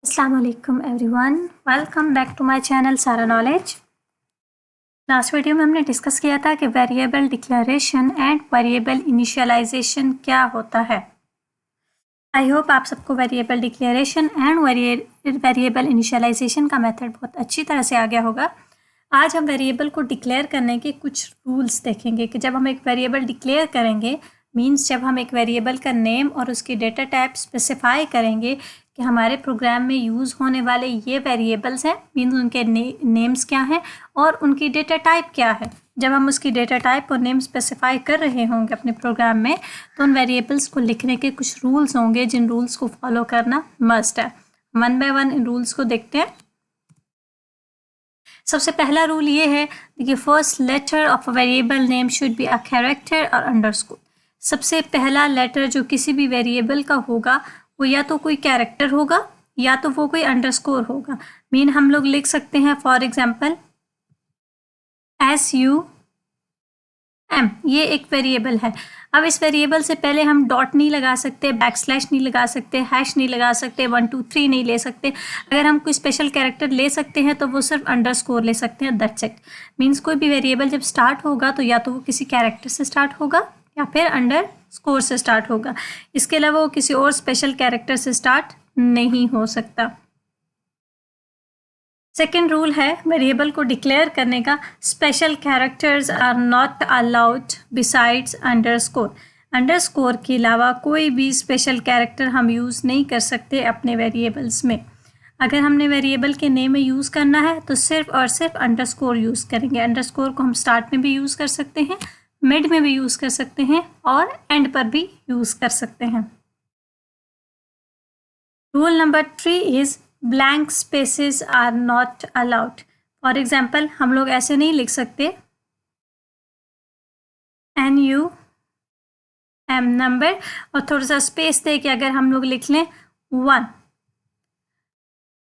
अस्सलाम वालेकुम everyone, welcome back to my channel Sara knowledge. Last video में हमने डिस्कस किया था कि variable declaration and variable initialization क्या होता है। आई होप आप सबको variable declaration and variable initialization का मेथड बहुत अच्छी तरह से आ गया होगा। आज हम वेरिएबल को डिक्लेयर करने के कुछ रूल्स देखेंगे कि जब हम एक वेरिएबल डिक्लेयर करेंगे मीन्स जब हम एक वेरिएबल का नेम और उसकी डेटा टाइप स्पेसिफाई करेंगे कि हमारे प्रोग्राम में यूज़ होने वाले ये वेरिएबल्स हैं, मीन्स उनके नेम्स क्या हैं और उनकी डेटा टाइप क्या है। जब हम उसकी डेटा टाइप और नेम स्पेसिफाई कर रहे होंगे अपने प्रोग्राम में तो उन वेरिएबल्स को लिखने के कुछ रूल्स होंगे जिन रूल्स को फॉलो करना मस्ट है। वन बाय वन इन रूल्स को देखते हैं। सबसे पहला रूल ये है कि first letter of a variable name should be a character और अंडरस्कोर। सबसे पहला लेटर जो किसी भी वेरिएबल का होगा वो या तो कोई कैरेक्टर होगा या तो वो कोई अंडरस्कोर होगा। मीन हम लोग लिख सकते हैं फॉर एग्जांपल SUM, ये एक वेरिएबल है। अब इस वेरिएबल से पहले हम डॉट नहीं लगा सकते, बैकस्लैश नहीं लगा सकते, हैश नहीं लगा सकते, 1 2 3 नहीं ले सकते। अगर हम कोई स्पेशल कैरेक्टर ले सकते हैं तो वो सिर्फ अंडरस्कोर ले सकते हैं, दैट्स इट। मीन्स कोई भी वेरिएबल जब स्टार्ट होगा तो या तो वो किसी कैरेक्टर से स्टार्ट होगा या फिर अंडरस्कोर से स्टार्ट होगा। इसके अलावा वो किसी और स्पेशल कैरेक्टर से स्टार्ट नहीं हो सकता। सेकेंड रूल है वेरिएबल को डिक्लेयर करने का, special characters are not allowed besides underscore. Underscore के अलावा कोई भी स्पेशल कैरेक्टर हम यूज़ नहीं कर सकते अपने वेरिएबल्स में। अगर हमने वेरिएबल के नेम में यूज़ करना है तो सिर्फ और सिर्फ अंडरस्कोर यूज़ करेंगे। अंडरस्कोर को हम स्टार्ट में भी यूज़ कर सकते हैं, मिड में भी यूज़ कर सकते हैं और एंड पर भी यूज़ कर सकते हैं। Rule number 3 is blank spaces are not allowed. For example हम लोग ऐसे नहीं लिख सकते NUM नंबर और थोड़ा सा स्पेस दे के अगर हम लोग लिख लें 1।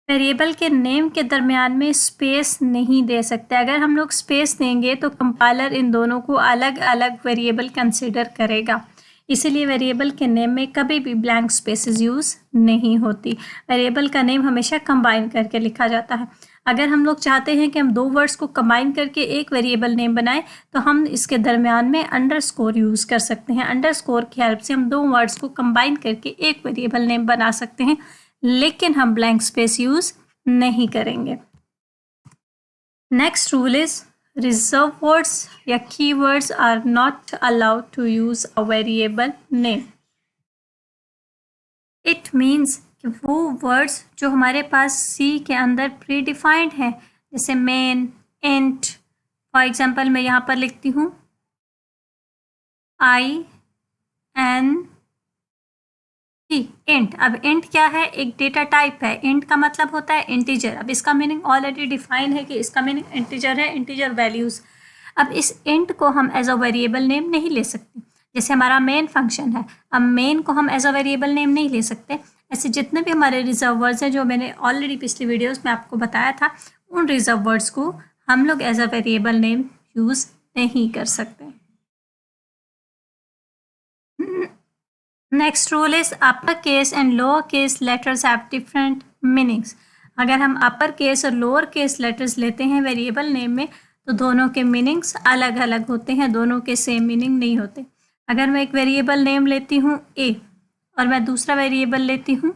वेरिएबल के नेम के दरमियान में स्पेस नहीं दे सकते। अगर हम लोग स्पेस देंगे तो कंपाइलर इन दोनों को अलग अलग वेरिएबल कंसिडर करेगा। इसीलिए वेरिएबल के नेम में कभी भी ब्लैंक स्पेसेस यूज़ नहीं होती। वेरिएबल का नेम हमेशा कंबाइन करके लिखा जाता है। अगर हम लोग चाहते हैं कि हम दो वर्ड्स को कंबाइन करके एक वेरिएबल नेम बनाएं तो हम इसके दरमियान में अंडरस्कोर यूज़ कर सकते हैं। अंडरस्कोर की हेल्प से हम दो वर्ड्स को कंबाइन करके एक वेरिएबल नेम बना सकते हैं, लेकिन हम ब्लैंक स्पेस यूज़ नहीं करेंगे। Next rule is reserved words या keywords are not allowed to use a variable name. It means कि वो वर्ड्स जो हमारे पास सी के अंदर प्री डिफाइंड है, जैसे मेन, इंट। फॉर एग्जाम्पल मैं यहाँ पर लिखती हूँ INT, इंट। अब इंट क्या है? एक डेटा टाइप है। इंट का मतलब होता है इंटीजर। अब इसका मीनिंग ऑलरेडी डिफाइन है कि इसका मीनिंग इंटीजर है, इंटीजर वैल्यूज। अब इस इंट को हम एज अ वेरिएबल नेम नहीं ले सकते। जैसे हमारा मेन फंक्शन है, अब मेन को हम एज अ वेरिएबल नेम नहीं ले सकते। ऐसे जितने भी हमारे रिजर्व वर्ड्स हैं जो मैंने ऑलरेडी पिछली वीडियोस में आपको बताया था, उन रिजर्व वर्ड्स को हम लोग as a variable name use नहीं कर सकते। Next rule is upper case and lower case letters have different meanings. अगर हम अपर केस और लोअर केस लेटर्स लेते हैं वेरिएबल नेम में तो दोनों के मीनिंग्स अलग अलग होते हैं, दोनों के सेम मीनिंग नहीं होते। अगर मैं एक वेरिएबल नेम लेती हूँ A और मैं दूसरा वेरिएबल लेती हूँ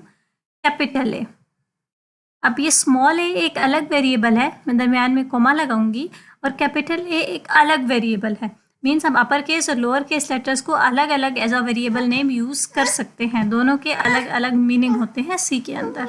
कैपिटल A, अब ये स्मॉल a एक अलग वेरिएबल है, मैं दरमियान में कोमा लगाऊंगी, और कैपिटल A एक अलग वेरिएबल है। मीन्स हम अपर केस और लोअर केस लेटर्स को अलग अलग as a variable name use कर सकते हैं। दोनों के अलग अलग मीनिंग होते हैं सी के अंदर।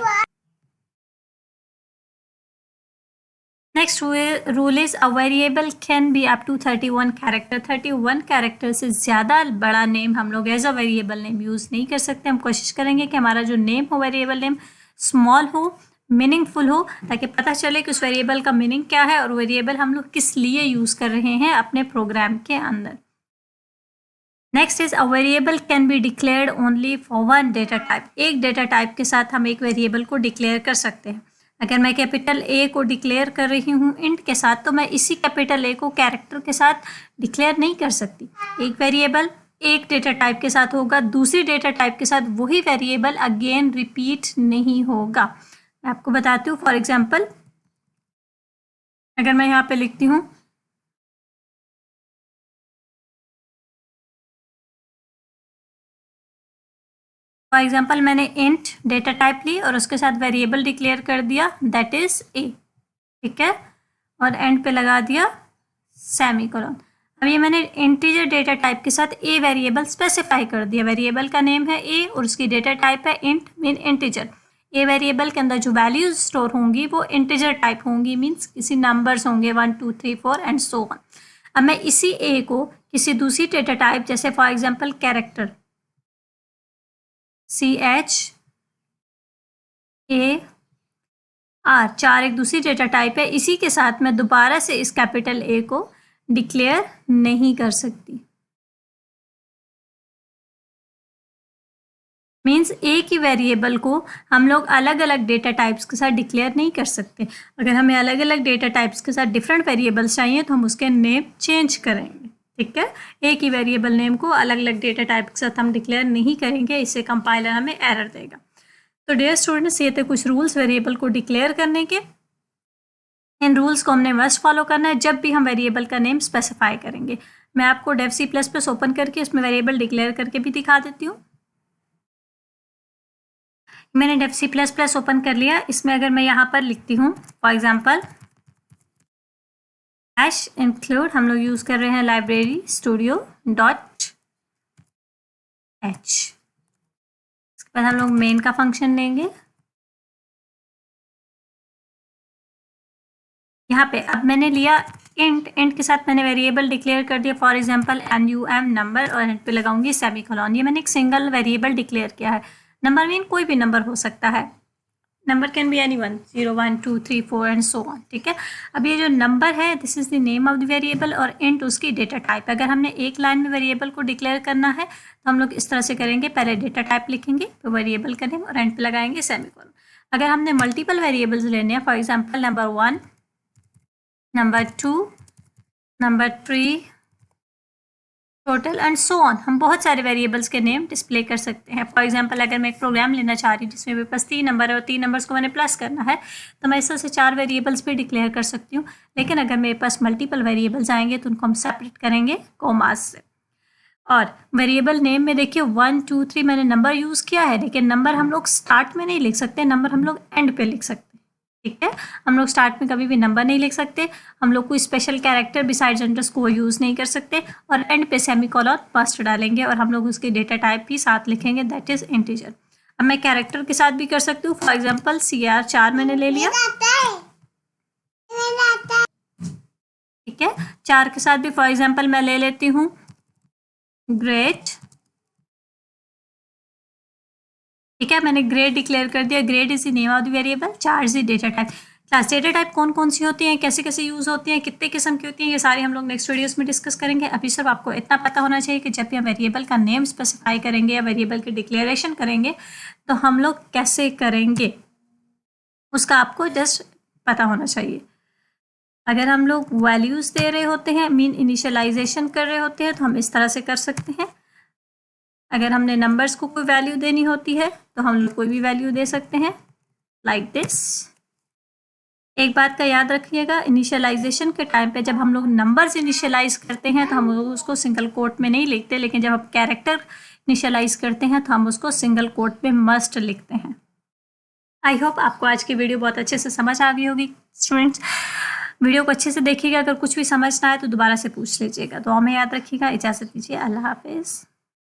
Next rule is a variable can be up to 31 character. 31 character से ज़्यादा बड़ा नेम हम लोग as a variable name use नहीं कर सकते। हम कोशिश करेंगे कि हमारा जो नेम हो वेरिएबल नेम स्मॉल हो, मीनिंगफुल हो, ताकि पता चले कि उस वेरिएबल का मीनिंग क्या है और वेरिएबल हम लोग किस लिए यूज़ कर रहे हैं अपने प्रोग्राम के अंदर। Next is a variable can be declared only for one data type. एक डेटा टाइप के साथ हम एक वेरिएबल को डिक्लेयर कर सकते हैं। अगर मैं कैपिटल A को डिक्लेयर कर रही हूँ इंट के साथ तो मैं इसी कैपिटल A को कैरेक्टर के साथ डिक्लेयर नहीं कर सकती। एक वेरिएबल एक डेटा टाइप के साथ होगा, दूसरी डेटा टाइप के साथ वही वेरिएबल अगेन रिपीट नहीं होगा। मैं आपको बताती हूँ। फॉर एग्जाम्पल अगर मैं यहाँ पे लिखती हूँ फॉर एग्जाम्पल मैंने इंट डेटा टाइप ली और उसके साथ वेरिएबल डिक्लेयर कर दिया दैट इज ए, ठीक है, और एंड पे लगा दिया सेमीकोलन। अब ये मैंने इंटीजर डेटा टाइप के साथ ए वेरिएबल स्पेसिफाई कर दिया। वेरिएबल का नेम है ए और उसकी डेटा टाइप है int mean integer. A variable के अंदर जो वैल्यूज स्टोर होंगी वो इंटीजर टाइप होंगी, मीन्स किसी नंबर्स होंगे 1 2 3 4 एंड सो ऑन। अब मैं इसी ए को किसी दूसरी डेटा टाइप जैसे for example character CH AR 4 एक दूसरी डेटा टाइप है, इसी के साथ मैं दोबारा से इस कैपिटल ए को डिक्लेयर नहीं कर सकती। मीन्स एक ही वेरिएबल को हम लोग अलग अलग डेटा टाइप्स के साथ डिक्लेयर नहीं कर सकते। अगर हमें अलग अलग डेटा टाइप्स के साथ डिफरेंट वेरिएबल्स चाहिए तो हम उसके नेम चेंज करेंगे, ठीक है। एक ही वेरिएबल नेम को अलग अलग डेटा टाइप के साथ हम डिक्लेयर नहीं करेंगे, इससे कंपाइलर हमें एरर देगा। तो डियर स्टूडेंट्स, ये थे कुछ रूल्स वेरिएबल को डिक्लेयर करने के। इन रूल्स को हमने मस्ट फॉलो करना है जब भी हम वेरिएबल का नेम स्पेसिफाई करेंगे। मैं आपको डेव C++ ओपन करके इसमें वेरिएबल डिक्लेयर करके भी दिखा देती हूँ। मैंने डेव C++ ओपन कर लिया। इसमें अगर मैं यहाँ पर लिखती हूँ फॉर एग्जाम्पल हैश इंक्लूड, हम लोग यूज कर रहे हैं लाइब्रेरी स्टूडियो .h, इसके बाद हम लोग मेन का फंक्शन लेंगे। यहाँ पे अब मैंने लिया इंट के साथ मैंने वेरिएबल डिक्लेयर कर दिया फॉर एग्जाम्पल NUM नंबर और एंड पे लगाऊंगी सेमीकोलन। ये मैंने एक सिंगल वेरिएबल डिक्लेयर किया है। नंबर मीन कोई भी नंबर हो सकता है, number can be any one, 0 1 2 3 4 and so on, ठीक है। अब ये जो नंबर है this is the name of the variable और इंट उसकी डेटा टाइप। अगर हमने एक लाइन में वेरिएबल को डिक्लेयर करना है तो हम लोग इस तरह से करेंगे, पहले डेटा टाइप लिखेंगे तो वेरिएबल का नेम और एंड पे लगाएंगे सेमीकोलन। अगर हमने मल्टीपल वेरिएबल्स लेने हैं for example number 1 number 2 number 3 total and so on, हम बहुत सारे वेरिएबल्स के नेम डिस्प्ले कर सकते हैं। फॉर एग्जांपल अगर मैं एक प्रोग्राम लेना चाह रही हूँ जिसमें मेरे पास 3 नंबर है और 3 नंबर्स को मैंने प्लस करना है तो मैं इस तरह से 4 वेरिएबल्स भी डिक्लेयर कर सकती हूँ। लेकिन अगर मेरे पास मल्टीपल वेरिएबल्स आएंगे तो उनको हम सेपरेट करेंगे कोमास से। और वेरिएबल नेम में देखिए 1 2 3 मैंने नंबर यूज़ किया है, लेकिन नंबर हम लोग स्टार्ट में नहीं लिख सकते, नंबर हम लोग एंड पे लिख सकते हैं, ठीक है। हम लोग स्टार्ट में कभी भी नंबर नहीं लिख सकते, हम लोग कोई special character besides underscore use नहीं कर सकते और एंड पे सेमीकोलन फर्स्ट डालेंगे और हम लोग उसकी डेटा टाइप भी साथ लिखेंगे दैट इज इंटीजर। अब मैं कैरेक्टर के साथ भी कर सकती हूँ। फॉर एग्जाम्पल CR 4 मैंने ले लिया, ठीक है। 4 के साथ भी फॉर एग्जाम्पल मैं ले लेती हूँ ग्रेट, ठीक है। मैंने ग्रेड डिक्लेयर कर दिया, grade is the name of the variable, 4 is the data type. Class data type कौन कौन सी होती हैं, कैसे कैसे यूज होती हैं, कितने किस्म की होती हैं, ये सारी हम लोग नेक्स्ट वीडियोस में डिस्कस करेंगे। अभी सिर्फ आपको इतना पता होना चाहिए कि जब भी हम वेरिएबल का नेम स्पेसिफाई करेंगे या वेरिएबल की डिक्लेरेशन करेंगे तो हम लोग कैसे करेंगे उसका आपको जस्ट पता होना चाहिए। अगर हम लोग वैल्यूज दे रहे होते हैं मीन इनिशियलाइजेशन कर रहे होते हैं तो हम इस तरह से कर सकते हैं। अगर हमने नंबर्स को कोई वैल्यू देनी होती है तो हम लोग कोई भी वैल्यू दे सकते हैं लाइक दिस। एक बात का याद रखिएगा, इनिशियलाइजेशन के टाइम पे जब हम लोग नंबर्स इनिशियलाइज करते हैं तो हम लोग उसको सिंगल कोट में नहीं लिखते, लेकिन जब हम कैरेक्टर इनिशियलाइज करते हैं तो हम उसको सिंगल कोट में मस्ट लिखते हैं। आई होप आपको आज की वीडियो बहुत अच्छे से समझ आ गई होगी। स्टूडेंट्स, वीडियो को अच्छे से देखिएगा, अगर कुछ भी समझ ना आए तो दोबारा से पूछ लीजिएगा। दुआ में याद रखिएगा। इजाज़त दीजिए, अल्लाह हाफिज़।